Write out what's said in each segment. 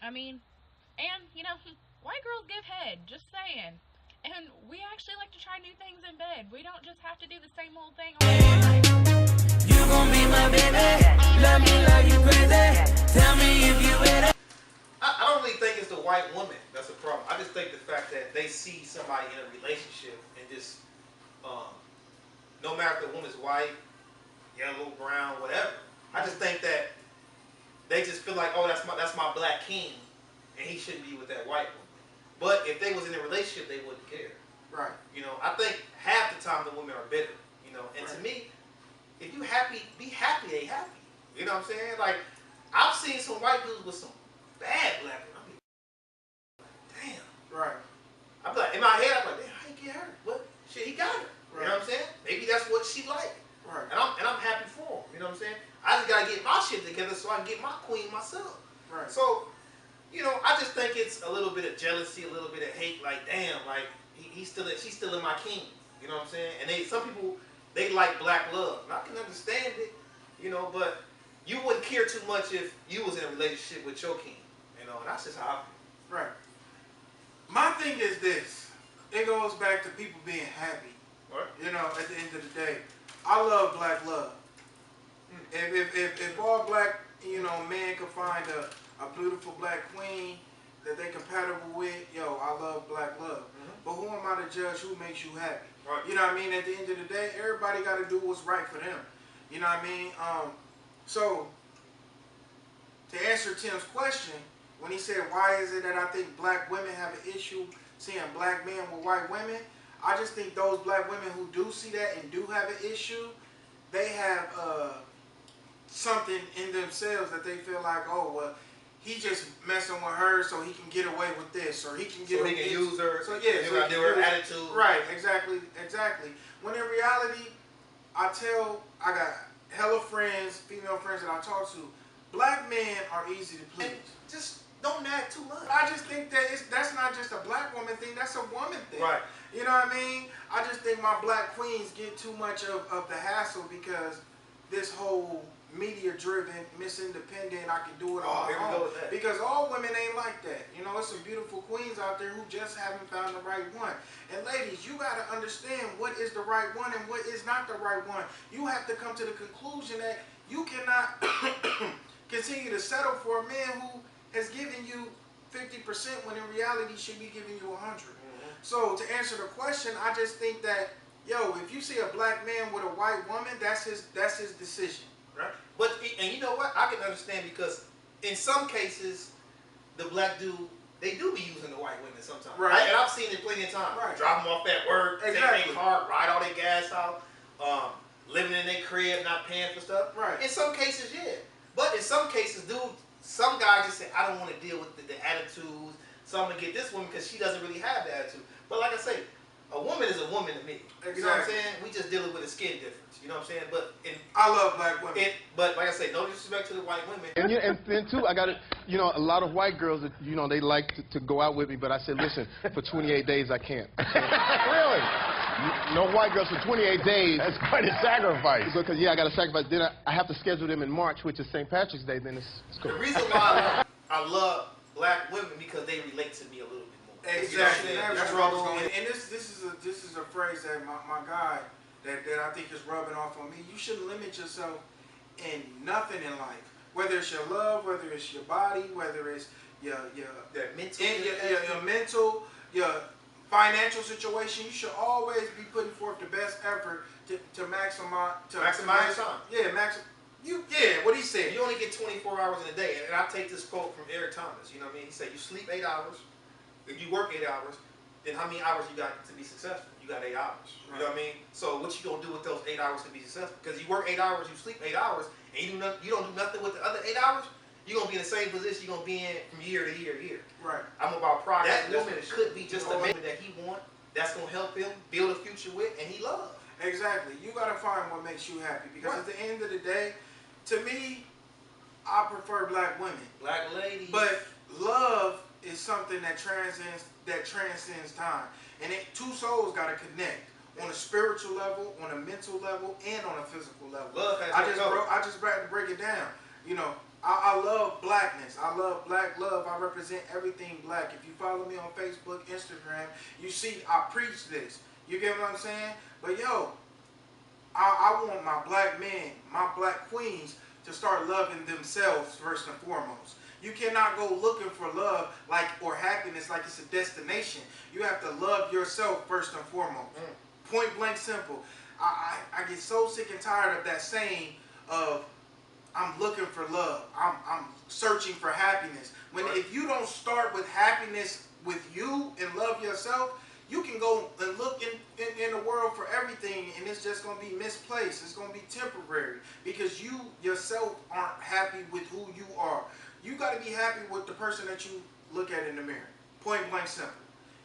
I mean, and, white girls give head, just saying. And we actually like to try new things in bed. We don't just have to do the same old thing all the time. You gon' be my baby, love me like you crazy. Tell me if you with it. I don't really think it's the white woman that's a problem. I just think the fact that they see somebody in a relationship and just, um, no matter if the woman's white, yellow, brown, whatever. I just think that they just feel like, oh, that's my black king, and he shouldn't be with that white woman. But if they was in a relationship, they wouldn't care. Right. I think half the time the women are bitter. And right. To me, if you happy, be happy. They happy. You know what I'm saying? Like, I've seen some white dudes with some bad black women. I mean, damn. Right. I'm like, in my head, I'm like, damn, how you get her? What? Shit, he got her. Right. You know what I'm saying? Maybe that's what she like. Right. And I'm happy for him. You know what I'm saying? I just gotta get my shit together so I can get my queen myself. Right. So, I just think it's a little bit of jealousy, a little bit of hate. Like, damn, like she's still in my king. You know what I'm saying? And some people they like black love. And I can understand it. But you wouldn't care too much if you was in a relationship with your king. And that's just how I feel. Right. My thing is this. It goes back to people being happy. What? At the end of the day, I love black love. If all black, men could find a beautiful black queen that they compatible with, I love black love. But who am I to judge who makes you happy? Right. You know what I mean? At the end of the day, everybody got to do what's right for them. You know what I mean? So, to answer Tim's question, when he said, why is it that I think black women have an issue seeing black men with white women, I just think those black women who do see that and do have an issue, they have something in themselves that they feel like, oh, well, he just messing with her so he can get away with this, or he can get away with use her. So yeah, so he can her attitude. Right, exactly. When in reality, I got hella friends, female friends that I talk to, black men are easy to please. And just don't nag too much. I just think that that's not just a black woman thing, that's a woman thing. Right. You know what I mean? I just think my black queens get too much of the hassle because this whole media-driven, Miss Independent, I can do it on my own. Because all women ain't like that. It's some beautiful queens out there who just haven't found the right one. And ladies, you got to understand what is the right one and what is not the right one. You have to come to the conclusion that you cannot continue to settle for a man who has given you 50% when in reality should be giving you 100. So to answer the question, I just think that, if you see a black man with a white woman, that's his decision. Right. But and you know what? I can understand because in some cases, the black dude, they do be using the white women sometimes. Right. And I've seen it plenty of times. Right. Drop them off at work, Exactly. take their car, ride all their gas out, living in their crib, not paying for stuff. Right. In some cases, yeah. But in some cases, dude, some guys just say, I don't want to deal with the attitudes, so I'm going to get this woman because she doesn't really have the attitude. But like I say, a woman is a woman to me. Exactly. You know what I'm saying? We just dealing with a skin difference. You know what I'm saying? But I love black women. But like I say, no disrespect to the white women. And then too, I got to, a lot of white girls that, they like to go out with me, but I said, listen, for 28 days I can't. Really? No white girls for 28 days. That's quite a sacrifice. Because I got to sacrifice. Then I have to schedule them in March, which is St. Patrick's Day. Then it's cool. The reason why I love black women because they relate to me a little bit more. Exactly. You know That's wrong. And this is a phrase that my guy that I think is rubbing off on me. You shouldn't limit yourself in nothing in life. Whether it's your love, whether it's your body, whether it's your mental, your financial situation, you should always be putting forth the best effort to maximize your time. Yeah, what he said. You only get 24 hours in a day. And I take this quote from Eric Thomas. You know what I mean? He said, you sleep 8 hours. If you work 8 hours, then how many hours you got to be successful? You got 8 hours. You know what I mean? So what you gonna do with those 8 hours to be successful? Because you work 8 hours, you sleep 8 hours, and you don't do nothing with the other 8 hours, you're gonna be in the same position you're gonna be in from year to year to year. Right. I'm about progress. That woman could be just the woman that he want, that's gonna help him build a future with, and he love. Exactly. You gotta find what makes you happy. Because at the end of the day, to me, I prefer black women. Black ladies. But love is something that transcends time. And two souls gotta connect on a spiritual level, on a mental level, and on a physical level. Love has I just had to break it down. I love blackness. I love black love. I represent everything black. If you follow me on Facebook, Instagram, you see I preach this. You get what I'm saying? But yo, I want my black men, my black queens to start loving themselves first and foremost. You cannot go looking for love or happiness like it's a destination. You have to love yourself first and foremost. Point blank simple. I get so sick and tired of that saying of I'm looking for love. I'm searching for happiness. When if you don't start with happiness with you and love yourself, you can go and look in the world for everything and it's just going to be misplaced. It's going to be temporary because you yourself aren't happy with who you are. You got to be happy with the person that you look at in the mirror. Point blank simple.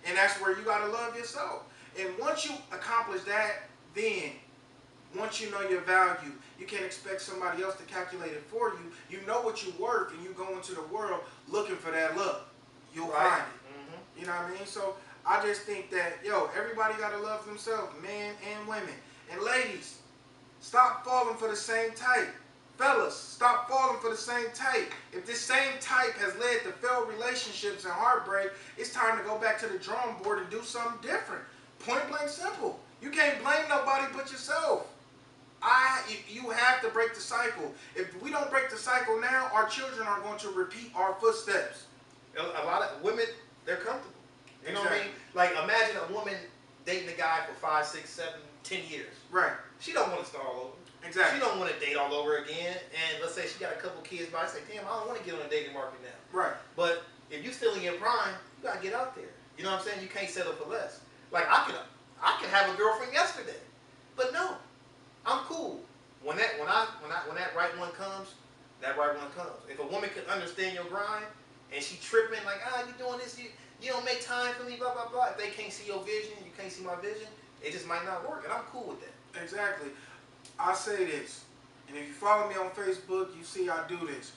And that's where you got to love yourself. And once you accomplish that, then once you know your value, you can't expect somebody else to calculate it for you. You know what you're worth and you go into the world looking for that love. You'll find it. You know what I mean? So I just think that, yo, everybody got to love themselves, men and women. And ladies, stop falling for the same type. Fellas, stop falling for the same type. If this same type has led to failed relationships and heartbreak, it's time to go back to the drawing board and do something different. Point blank simple. You can't blame nobody but yourself. You have to break the cycle. If we don't break the cycle now, our children are going to repeat our footsteps. A lot of women, they're comfortable. You know what I mean? Like, imagine a woman dating a guy for 5, 6, 7, 10 years. Right. She don't want to start all over. Exactly. She don't want to date all over again. And let's say she got a couple kids, but I say, damn, I don't want to get on the dating market now. Right. But if you still in your prime, you gotta get out there. You know what I'm saying? You can't settle for less. Like I could have a girlfriend yesterday, but no, I'm cool. When that right one comes, that right one comes. If a woman could understand your grind and she tripping like, you doing this, you don't make time for me, blah blah blah. If they can't see your vision, you can't see my vision, it just might not work, and I'm cool with that. Exactly. I say this, and if you follow me on Facebook, you see I do this.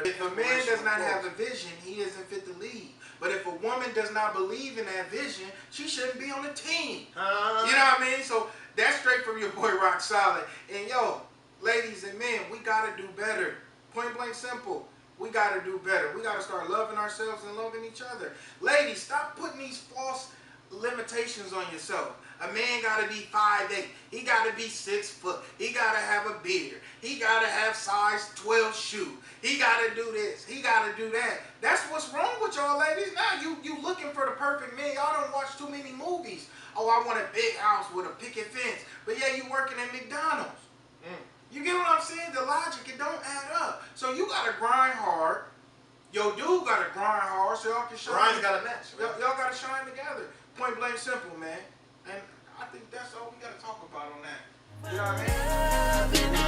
If a man does not have a vision, he isn't fit to lead. But if a woman does not believe in that vision, she shouldn't be on the team. You know what I mean? So that's straight from your boy Rock Solid. And yo, ladies and men, we gotta do better. Point blank simple. We gotta do better. We gotta start loving ourselves and loving each other. Ladies, stop putting these false limitations on yourself. A man gotta be 5'8". He gotta be 6 foot. He gotta have a beard. He gotta have size 12 shoe. He gotta do this. He gotta do that. That's what's wrong with y'all ladies. Now you looking for the perfect man. Y'all don't watch too many movies. Oh, I want a big house with a picket fence. But yeah, you working at McDonald's. You get what I'm saying? The logic, it don't add up. So you gotta grind hard. Yo, dude gotta grind hard so y'all can shine. Grind's gotta match. Y'all gotta shine together. Point blank simple, man. And I think that's all we gotta talk about on that. You know what I mean?